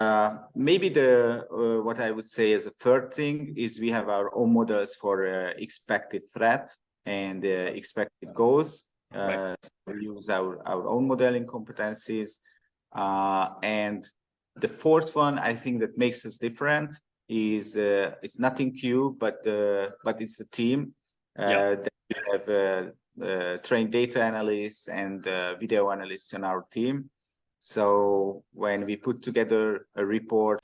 Maybe the what I would say as a third thing is we have our own models for expected threat and expected goals. So we use our own modeling competencies. And the fourth one, I think that makes us different is it's not in Q, but it's the team. That we have trained data analysts and video analysts on our team. So when we put together a report.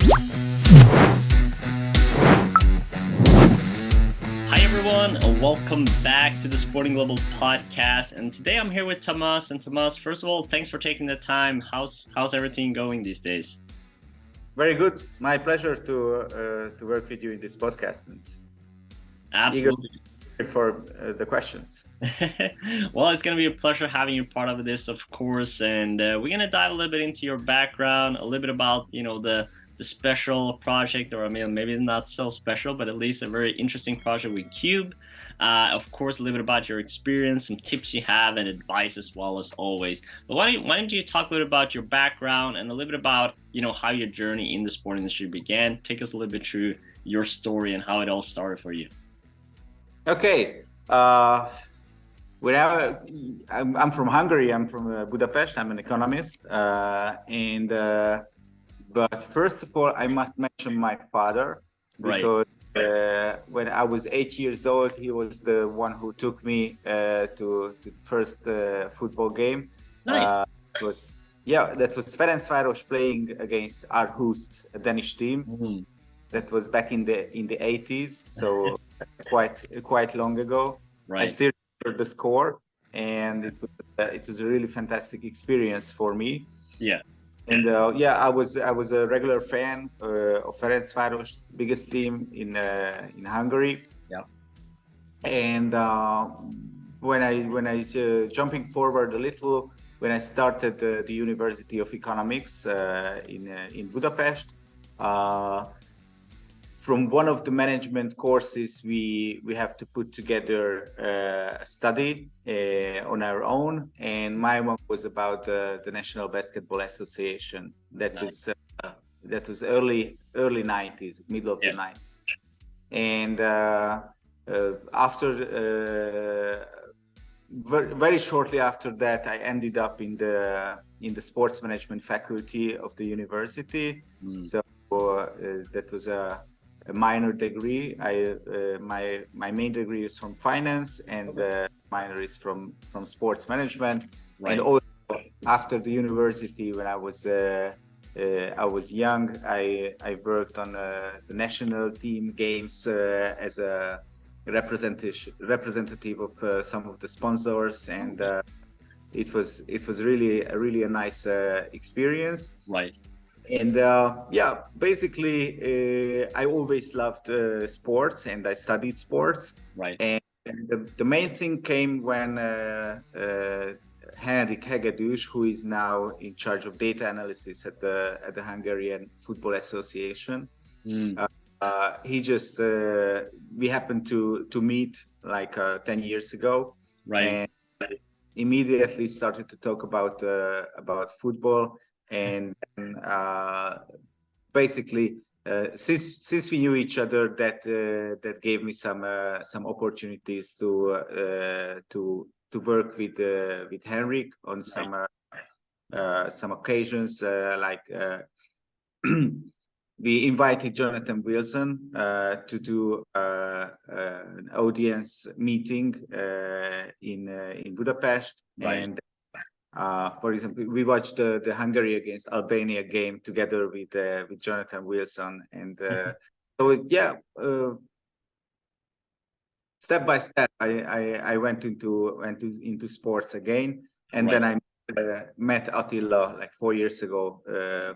Hi everyone, and welcome back to the Sporting Global podcast. And today I'm here with Tamas. And Tamas, first of all, thanks for taking the time. How's everything going these days? Very good. My pleasure to work with you in this podcast. And Absolutely. For the questions. Well, it's going to be a pleasure having you part of this, of course. And we're going to dive a little bit into your background, a little bit about, the special project, or I mean, maybe not so special, but at least a very interesting project with Cube. Of course, a little bit about your experience, some tips you have, and advice as well as always. But why don't you talk a little bit about your background and a little bit about, how your journey in the sport industry began? Take us a little bit through your story and how it all started for you. Okay. When I'm from Hungary. I'm from Budapest. I'm an economist. But first of all, I must mention my father, because when I was 8 years old, he was the one who took me to the first football game. Nice. That was Ferencváros playing against Aarhus, a Danish team. Mm-hmm. That was back in the 80s, so quite long ago. Right. I still remember the score, and it was a really fantastic experience for me. Yeah. And I was a regular fan of Ferencváros, biggest team in Hungary. Yeah. And when I jumping forward a little, when I started the University of Economics in Budapest. From one of the management courses, we have to put together a study on our own, and my one was about the National Basketball Association. That was early 90s, middle of the 90s, and after very shortly after that, I ended up in the sports management faculty of the university. So that was a minor degree. My main degree is from finance, and minor is from sports management. Right. And also after the university, when I was young, I worked on the national team games as a representative of some of the sponsors, and it was really a nice experience. Right. And basically, I always loved sports, and I studied sports. Right. And the main thing came when Henrik Hegedűs, who is now in charge of data analysis at the Hungarian Football Association, he just we happened to meet like 10 years ago. Right. And immediately started to talk about football. And basically, since we knew each other, that gave me some opportunities to work with Henrik on some occasions. We invited Jonathan Wilson to do an audience meeting in Budapest. Right. And for example, we watched the Hungary against Albania game together with Jonathan Wilson, and step by step, I went into sports again, and then I met Attila like 4 years ago,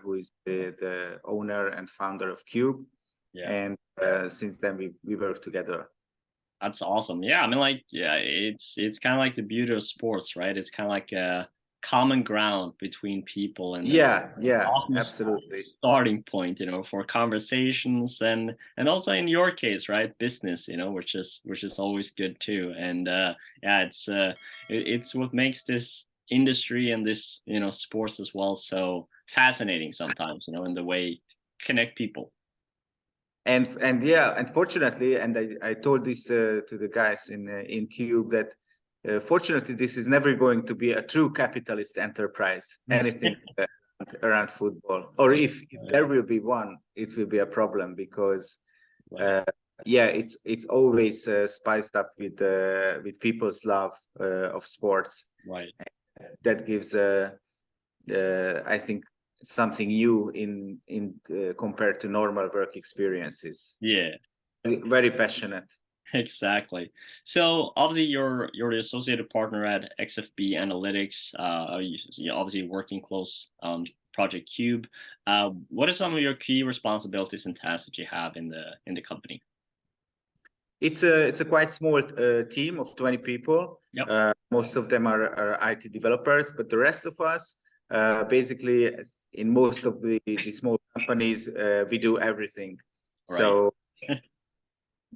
who is the owner and founder of Cube, and since then we work together. That's awesome. Yeah, I mean, it's kind of like the beauty of sports, right? It's kind of like a common ground between people, and absolutely starting point, for conversations, and also in your case, right, business, which is always good too. And it's what makes this industry and this sports as well so fascinating sometimes, in the way connect people. And yeah, unfortunately, and I told this to the guys in Cube that fortunately this is never going to be a true capitalist enterprise. Anything around football, or if there will be one, it will be a problem because yeah, it's always spiced up with people's love of sports. Right. That gives I think something new in compared to normal work experiences. Yeah. Very passionate. Exactly. So obviously you're the associated partner at XFB Analytics. You're obviously working close on Project Cube. What are some of your key responsibilities and tasks that you have in the company? It's a quite small team of 20 people. Yep. Most of them are IT developers, but the rest of us, basically, in most of the small companies, we do everything. Right. So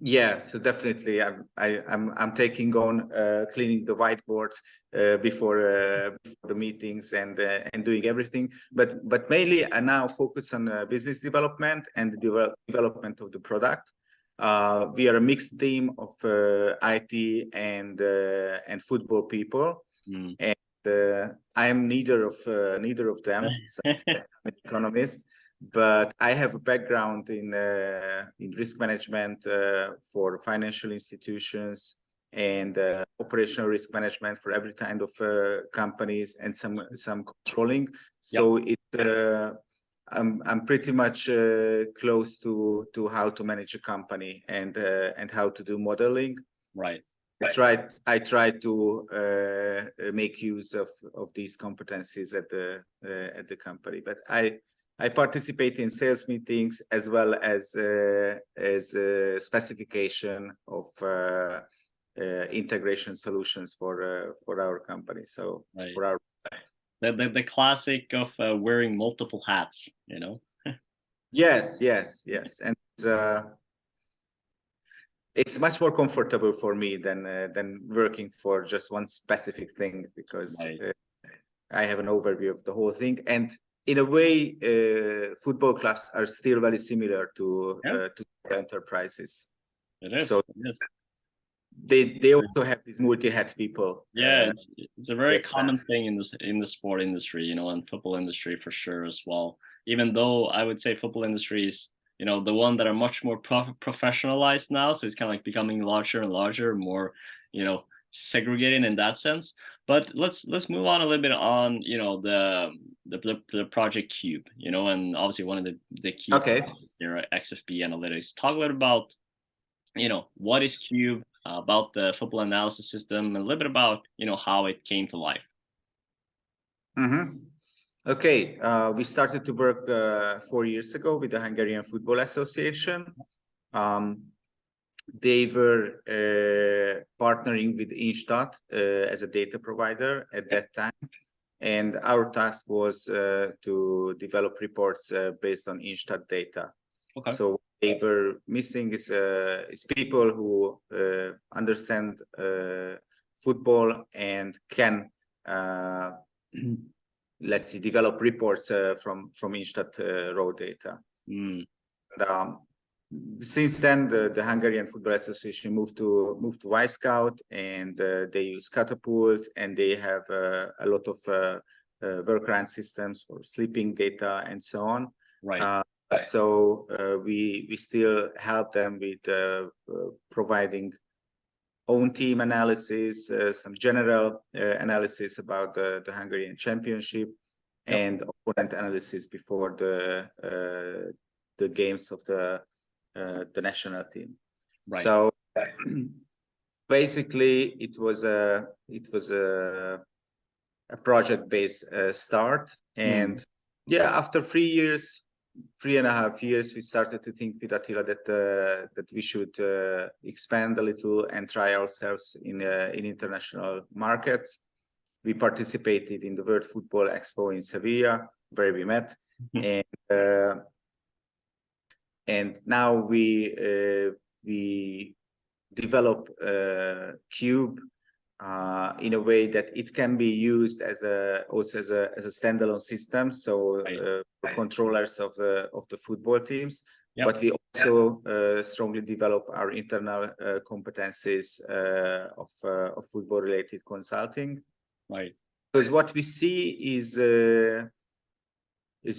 yeah, so definitely I'm taking on cleaning the whiteboard before the meetings and doing everything. But mainly I now focus on business development and the development of the product. We are a mixed team of IT and football people, and I am neither of them. So I'm an economist, but I have a background in risk management for financial institutions and operational risk management for every kind of companies and some controlling. So I'm pretty much close to how to manage a company and how to do modeling. Right. I try to make use of these competencies at the company, but I participate in sales meetings as well as specification of integration solutions for our company. So Right. for our the classic of wearing multiple hats, you know. yes, and it's much more comfortable for me than working for just one specific thing, because Right. I have an overview of the whole thing. And in a way, football clubs are still very similar to enterprises. It is. So it is. they also have these multi-hat people. Yeah, it's a very common staff. thing in the sport industry, you know, and football industry for sure as well. Even though I would say football industry is, you know, the one that are much more professionalized now, so it's kind of like becoming larger and larger, more, you know, segregated in that sense. But let's move on a little bit on, you know, the Project Cube, you know, and obviously one of the key projects here at XFB Analytics. Talk a little about, you know, what is Cube, about the football analysis system, and a little bit about, you know, how it came to life. Okay, we started to work 4 years ago with the Hungarian Football Association. They were partnering with Instat as a data provider at that time, and our task was to develop reports based on Instat data. Okay. So what they were missing is people who understand football and can let's see, develop reports from Instat raw data. And, since then, the Hungarian Football Association moved to Wyscout, and they use Catapult, and they have a lot of workaround systems for sleeping data and so on. Right. So we still help them with providing own team analysis, some general analysis about the Hungarian Championship, and opponent analysis before the games of the national team. Right. So basically, it was a project-based start, and yeah, after 3.5 years, we started to think with Attila that we should expand a little and try ourselves in international markets. We participated in the World Football Expo in Sevilla, where we met, and now we develop Cube in a way that it can be used as a standalone system. So for controllers of the football teams, but we also strongly develop our internal competencies of football related consulting. Right. Because what we see is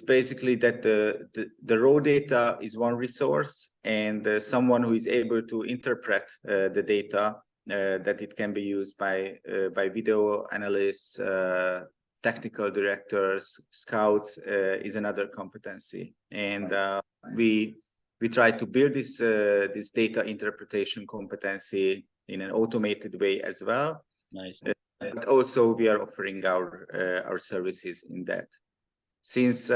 basically that the raw data is one resource, and someone who is able to interpret the data, that it can be used by video analysts, technical directors, scouts, is another competency. And we try to build this data interpretation competency in an automated way as well. Nice. But also we are offering our services in that. Since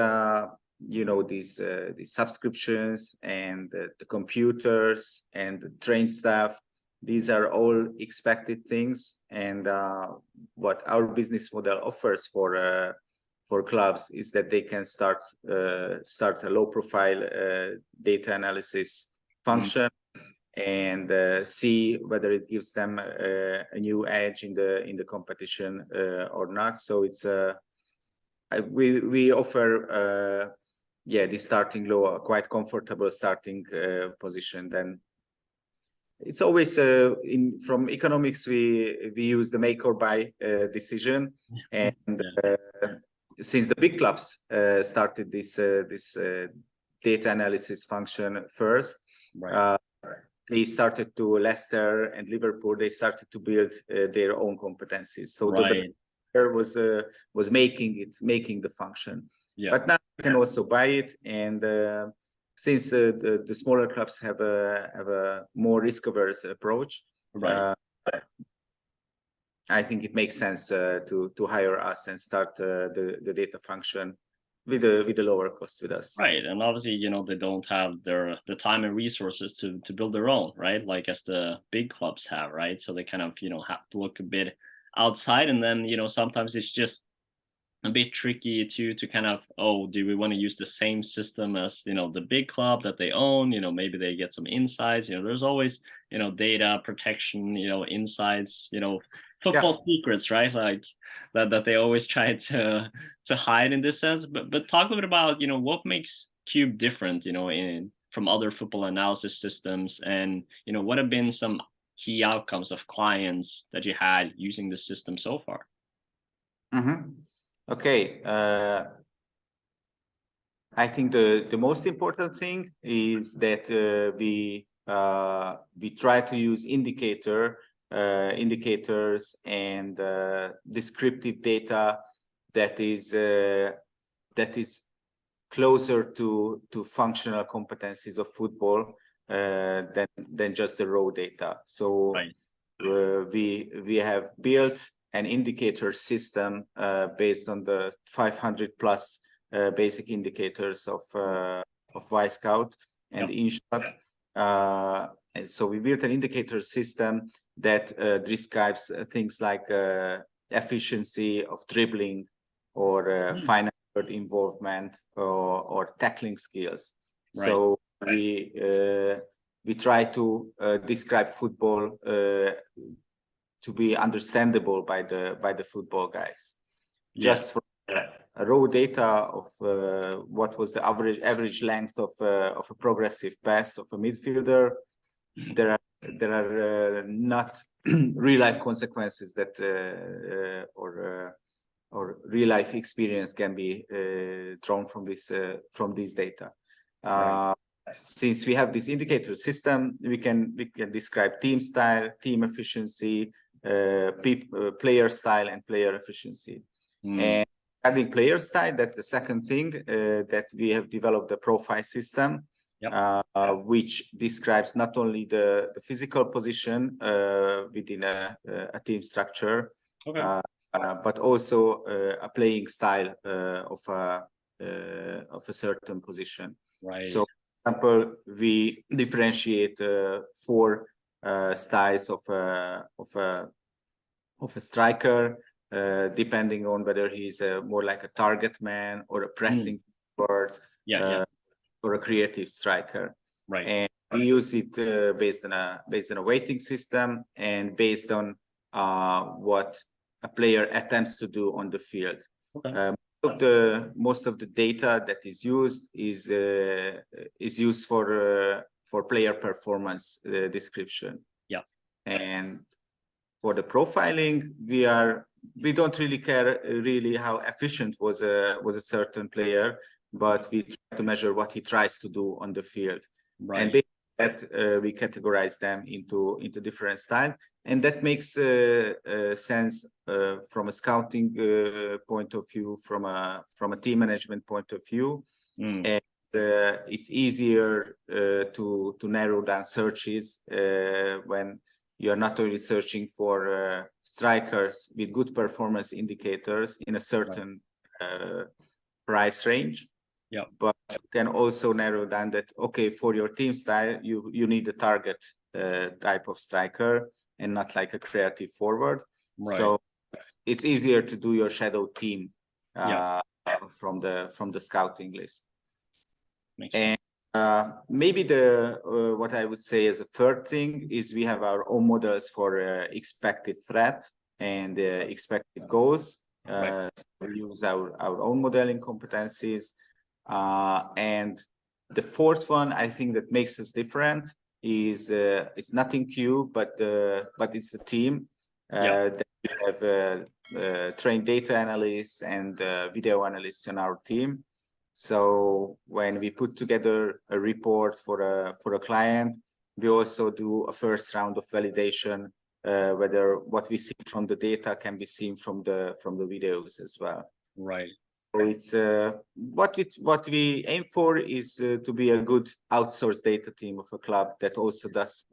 these subscriptions and the computers and the trained staff, these are all expected things, and what our business model offers for clubs is that they can start a low profile data analysis function and see whether it gives them a new edge in the competition or not. So it's we offer the starting low, a quite comfortable starting position. Then it's always from economics we use the make or buy decision, and since the big clubs started this data analysis function first, they started to Leicester and Liverpool. They started to build their own competencies. So was making the function, but now you can also buy it. And since the smaller clubs have a more risk-averse approach, I think it makes sense to hire us and start the data function with a lower cost with us. Right, and obviously, they don't have the time and resources to build their own, right? Like as the big clubs have, right? So they kind of have to look a bit outside, and then sometimes it's just a bit tricky to kind of, do we want to use the same system as the big club that they own? Maybe they get some insights. There's always data protection, insights, football secrets, right? Like that they always try to hide in this sense. But talk a bit about what makes Cube different, from other football analysis systems, and what have been some key outcomes of clients that you had using the system so far? Okay, I think the most important thing is that we try to use indicators and descriptive data that is closer to functional competencies of football than just the raw data. So we have built an indicator system based on the 500 plus basic indicators of Wyscout and InShot. And so we built an indicator system that describes things like efficiency of dribbling or final involvement or tackling skills. So we try to describe football to be understandable by the football guys. Just for raw data of what was the average length of a progressive pass of a midfielder, there are not real life consequences that or real life experience can be drawn from this data. Since we have this indicator system, we can describe team style, team efficiency, player style, and player efficiency. And regarding player style, that's the second thing, that we have developed a profile system, which describes not only the physical position within a team structure, but also a playing style of a certain position. So, for example, we differentiate 4 styles of a striker, depending on whether he's more like a target man or a pressing forward, or a creative striker. And we use it based on a weighting system and based on what a player attempts to do on the field. Okay. Most of the data that is used is used for player performance description. Yeah. And for the profiling, we don't really care really how efficient was a certain player, but we try to measure what he tries to do on the field. Right. And based on that, we categorize them into different styles, and that makes sense from a scouting point of view, from a team management point of view. And it's easier to narrow down searches when you're not only searching for strikers with good performance indicators in a certain price range. Yeah. But you can also narrow down that, okay, for your team style, you need a target type of striker and not like a creative forward. Right. So it's easier to do your shadow team from the scouting list. Makes sense. And maybe what I would say as a third thing is we have our own models for expected threat and expected goals. So we use our own modeling competencies. And the fourth one, I think, that makes us different is it's not in Q, but it's the team. That we have trained data analysts and video analysts on our team. So when we put together a report for a client, we also do a first round of validation, whether what we see from the data can be seen from the videos as well. Right. So it's what we aim for is to be a good outsourced data team of a club that also does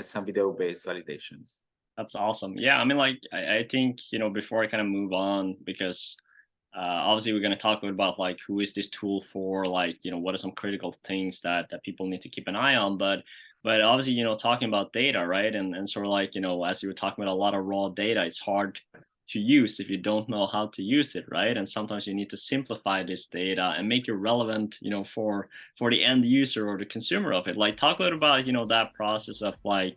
some video-based validations. That's awesome. Yeah, I mean, like I think, before I kind of move on, because obviously we're going to talk about like who is this tool for, like, what are some critical things that people need to keep an eye on, but obviously, talking about data, right, and sort of like, as you were talking about a lot of raw data, it's hard to use if you don't know how to use it, right? And sometimes you need to simplify this data and make it relevant, for the end user or the consumer of it. Like, talk a little about, that process of like,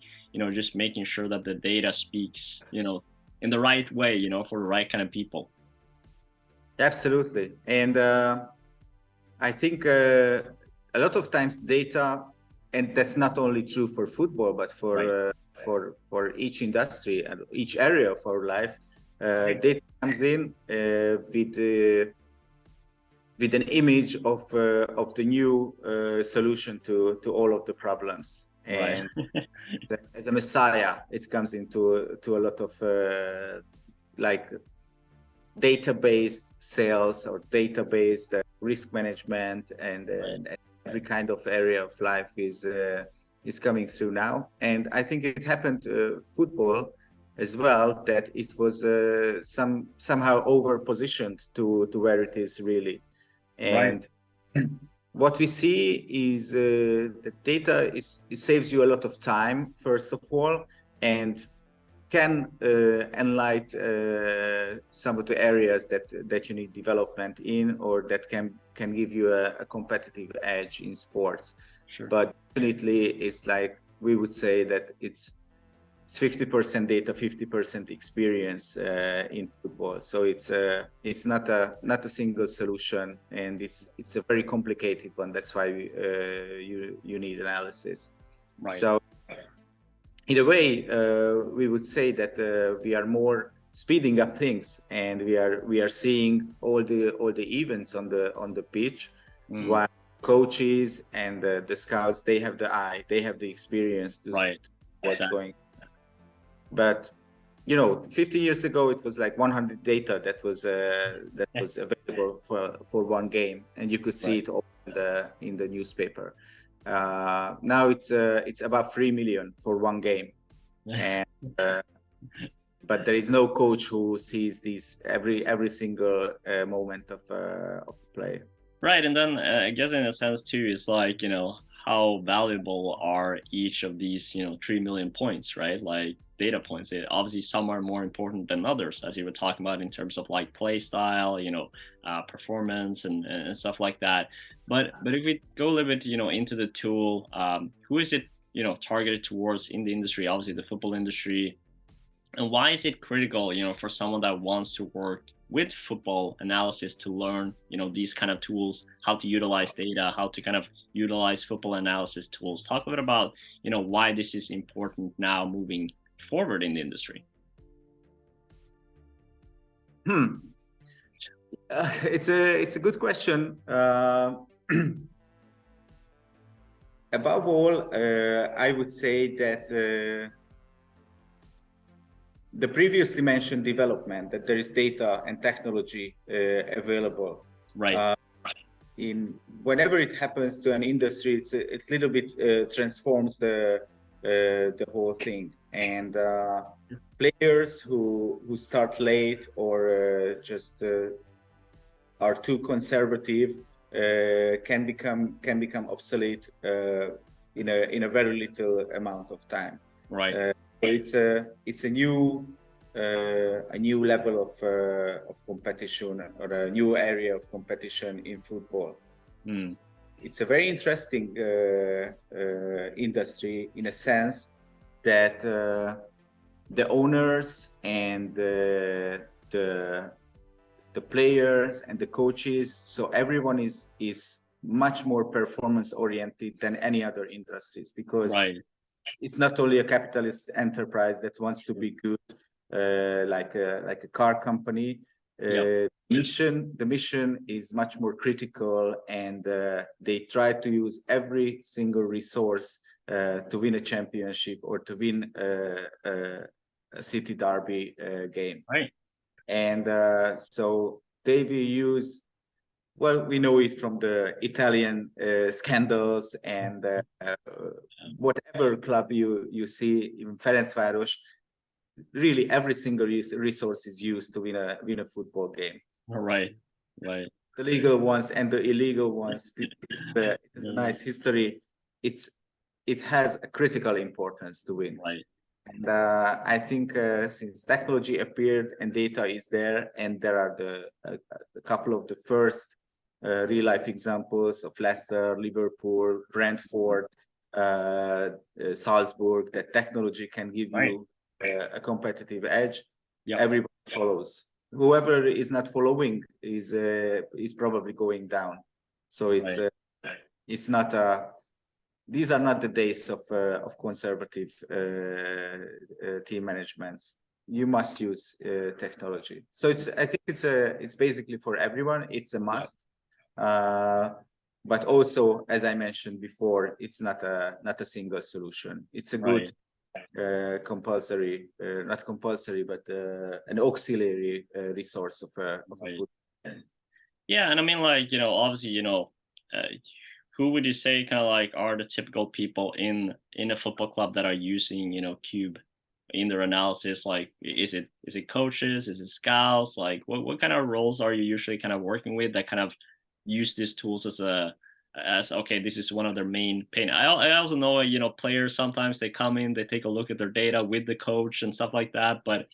just making sure that the data speaks, in the right way, for the right kind of people. Absolutely. And I think a lot of times data, and that's not only true for football, but for each industry and each area of our life, data comes in with an image of the new solution to all of the problems. And as a messiah, it comes into a lot of like database sales or database risk management, and every kind of area of life is coming through now. And I think it happened football as well, that it was somehow over positioned to where it is really. And what we see is that data it saves you a lot of time, first of all, and can enlighten some of the areas that you need development in, or that can give you a competitive edge in sports. Sure. But definitely, it's like we would say that it's 50% data, 50% experience in football. So it's not a single solution, and it's a very complicated one. That's why you need analysis. Right. So in a way, we would say that we are more speeding up things, and we are seeing all the events on the pitch, while coaches and the scouts, they have the eye, they have the experience to what's going. But 50 years ago, it was like 100 data that was available for one game, and you could see it all in the newspaper. Now it's about 3 million for one game, and but there is no coach who sees these every single moment of play. Right, and then I guess in a sense too, is like, how valuable are each of these 3 million points, right? Like data points. Obviously, some are more important than others, as you were talking about in terms of like play style, performance and stuff like that. But if we go a little bit, into the tool, who is it, targeted towards in the industry? Obviously, the football industry. And why is it critical, for someone that wants to work with football analysis to learn, these kind of tools, how to utilize data, how to kind of utilize football analysis tools? Talk a bit about, why this is important now moving forward in the industry. It's a good question. Above all, I would say that the previously mentioned development, that there is data and technology available. Right. Whenever it happens to an industry, it's a little bit transforms the whole thing. And players who start late or just are too conservative can become obsolete in a very little amount of time. Right. It's a new level of competition, or a new area of competition in football. It's a very interesting industry in a sense that the owners and the players and the coaches, so everyone is much more performance oriented than any other industries, because right. It's not only a capitalist enterprise that wants to be good, like a car company. Yep. The mission is much more critical, and they try to use every single resource to win a championship or to win a city derby game. Right. And so they will use, well, we know it from the Italian scandals and whatever club you see, even Ferencváros, really every single resource is used to win a football game. Right. The legal ones and the illegal ones. It's a nice history. It has a critical importance to win. Right. And I think since technology appeared and data is there, and there are a couple of the first real life examples of Leicester, Liverpool, Brentford, Salzburg, that technology can give you a competitive edge. Yep. Everybody follows. Whoever is not following is probably going down. So it's not these are not the days of conservative team managements. You must use technology. So I think it's basically for everyone. It's a must. But also, as I mentioned before, it's not a single solution. It's a good compulsory, not compulsory, but an auxiliary resource of a football. Yeah, and I mean, like, obviously, who would you say kind of like are the typical people in a football club that are using, Cube in their analysis? Like, is it coaches? Is it scouts? Like, what kind of roles are you usually kind of working with that kind of use these tools as okay, this is one of their main pain? I also know, players, sometimes they come in, they take a look at their data with the coach and stuff like that. But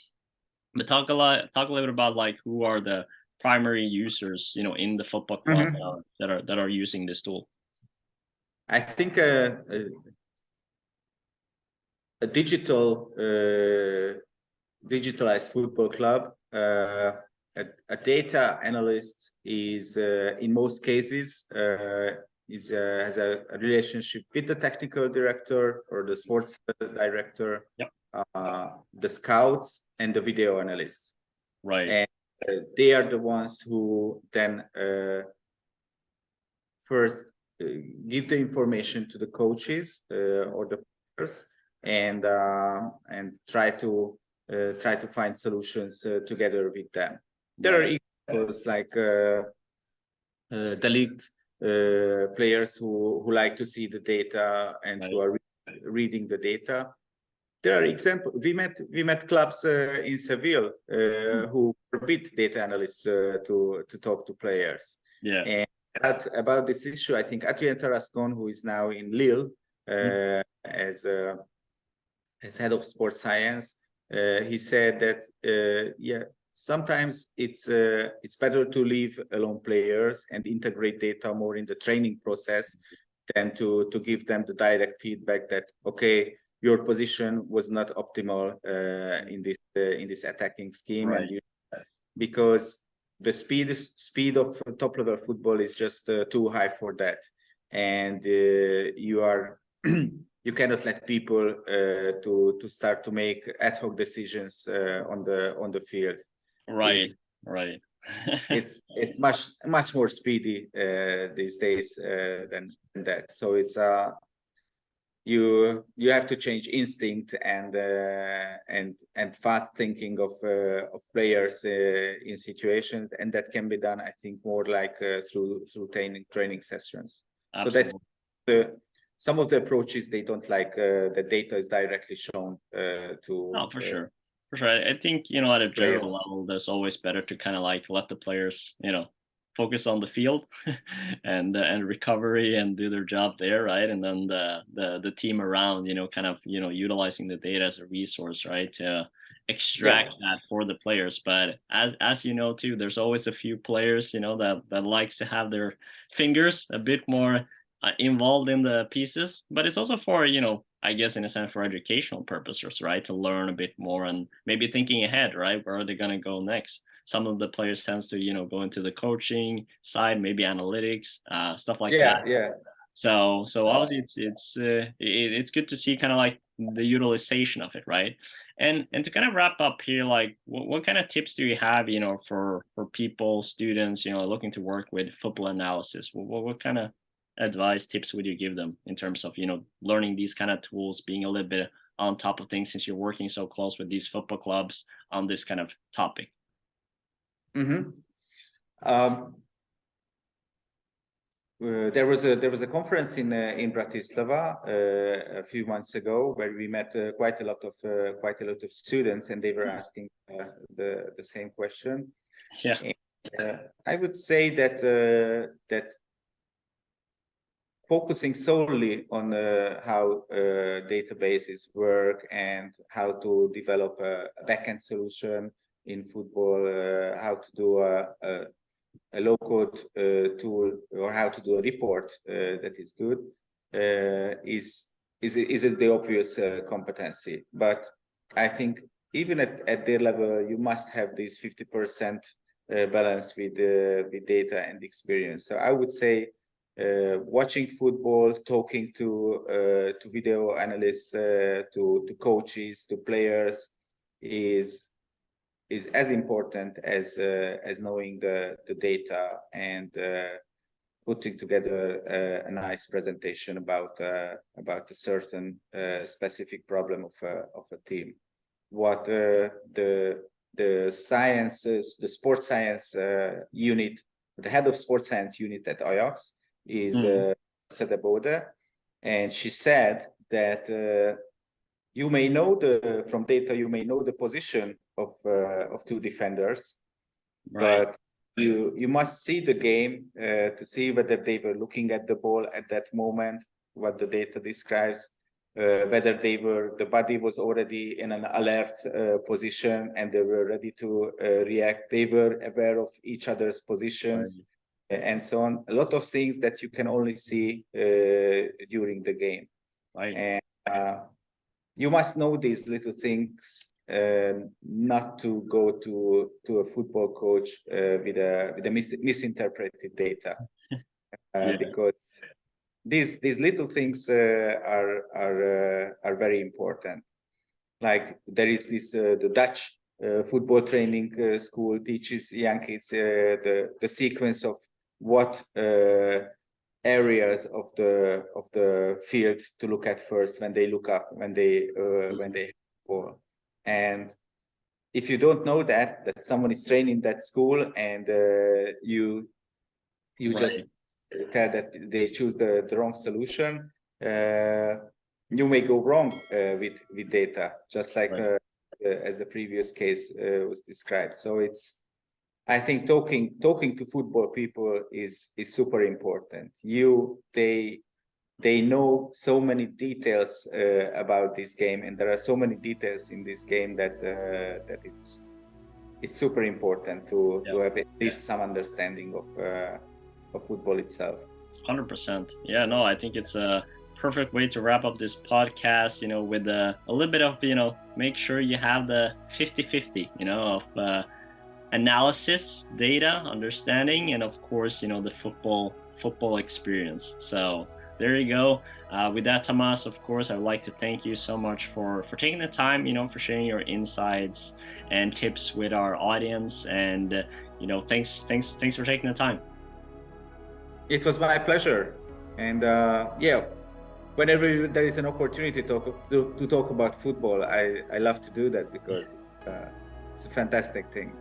talk a little bit about like who are the primary users, in the football club that are using this tool. I think a digitalized football club, a data analyst is in most cases has a relationship with the technical director or the sports director, the scouts and the video analysts. Right. And they are the ones who then first give the information to the coaches or the players, and try to find solutions together with them. There are examples like the leagued players who like to see the data and who are reading the data. There are examples. We met clubs in Seville who forbid data analysts to talk to players. Yeah. And about this issue, I think Adrien Tarascon, who is now in Lille as head of sports science, he said that sometimes it's better to leave alone players and integrate data more in the training process than to give them the direct feedback that, okay, your position was not optimal in this attacking scheme, Right. and because the speed of top level football is just too high for that, and you cannot let people to start to make ad hoc decisions on the field. Right. Right. It's much more speedy these days than that. So it's you have to change instinct and fast thinking of players in situations, and that can be done, I think, more like through training sessions. Absolutely. So that's some of the approaches they don't like the data is directly shown to. Oh, for sure. For sure. I think, at a general players. level, there's always better to kind of like let the players, focus on the field and recovery and do their job there, right? And then the team around, kind of, utilizing the data as a resource, right? To extract that for the players. But as you know too, there's always a few players, that likes to have their fingers a bit more involved in the pieces. But it's also for, I guess in a sense for educational purposes, right? To learn a bit more and maybe thinking ahead, right? Where are they going to go next? Some of the players tends to, go into the coaching side, maybe analytics, stuff like that. Yeah. So obviously it's good to see kind of like the utilization of it, right? And to kind of wrap up here, like what kind of tips do you have, for people, students, looking to work with football analysis? What kind of advice, tips would you give them in terms of, learning these kind of tools, being a little bit on top of things since you're working so close with these football clubs on this kind of topic? Mm-hmm. There was a conference in Bratislava a few months ago where we met quite a lot of students, and they were asking the same question. Yeah. And, I would say that that focusing solely on how databases work and how to develop a backend solution in football, how to do a low-code tool, or how to do a report that is good, is the obvious competency. But I think even at their level, you must have this 50% balance with data and experience. So I would say watching football, talking to video analysts, to coaches, to players is as important as knowing the data and putting together a nice presentation about a certain specific problem of a team. What the sciences, the sports science unit, the head of sports science unit at Ajax is Sedebode, and she said that you may know from data, you may know the position of two defenders, right, but you must see the game to see whether they were looking at the ball at that moment, what the data describes, whether the body was already in an alert position and they were ready to react, they were aware of each other's positions, right, and so on. A lot of things that you can only see during the game, right? And you must know these little things, not to go to a football coach with a misinterpreted data, because these little things are very important. Like there is this the Dutch football training school teaches young kids the sequence of what areas of the field to look at first when they look up, when they ball. And if you don't know that someone is trained in that school, and you right, just tell that they choose the wrong solution, you may go wrong with data, just like right, as the previous case was described. So I think talking to football people is super important. They know so many details about this game, and there are so many details in this game that it's super important to have at least some understanding of football itself. 100%. Yeah, no, I think it's perfect way to wrap up this podcast, with a little bit of, make sure you have the 50-50, of analysis, data, understanding, and of course, the football experience. So there you go. With that, Tamas, of course, I would like to thank you so much for taking the time, for sharing your insights and tips with our audience. And, thanks for taking the time. It was my pleasure. And whenever there is an opportunity to talk about football, I love to do that because it's a fantastic thing.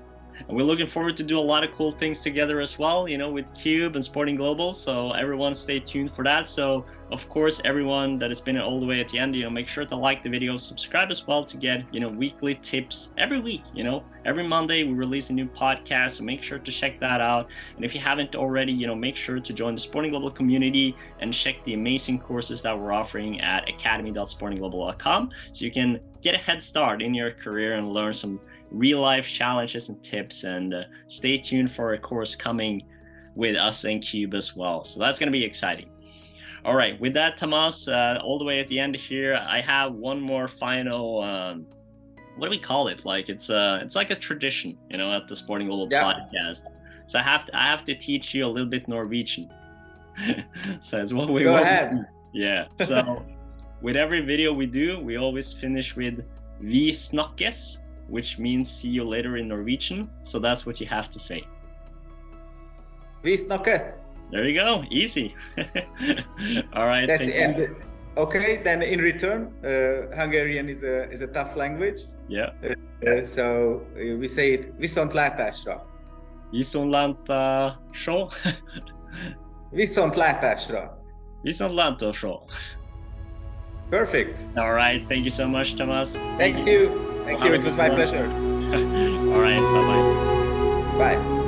And we're looking forward to do a lot of cool things together as well, with Cube and Sporting Global. So everyone stay tuned for that. So of course, everyone that has been all the way at the end, make sure to like the video, subscribe as well to get, weekly tips every week. Every Monday we release a new podcast. So make sure to check that out. And if you haven't already, make sure to join the Sporting Global community and check the amazing courses that we're offering at academy.sportingglobal.com. So you can get a head start in your career and learn some real life challenges and tips, and stay tuned for a course coming with us and Cube as well. So that's going to be exciting. All right, with that, Tamas, all the way at the end here, I have one more final, what do we call it? Like it's like a tradition, at the Sporting Global podcast. So I have to teach you a little bit Norwegian. So as well, go ahead. Yeah. So with every video we do, we always finish with "Vi snakkes," which means see you later in Norwegian. So that's what you have to say. Vi snakkes. There you go. Easy. All right. That's it. Okay, then in return, Hungarian is a tough language. Yeah. So we say it viszontlátásra. Viszontlátásra. Viszontlátásra. Viszontlátásra. Perfect. All right. Thank you so much, Tamas. Thank you. Thank you. It was my pleasure. All right. Bye-bye. Bye.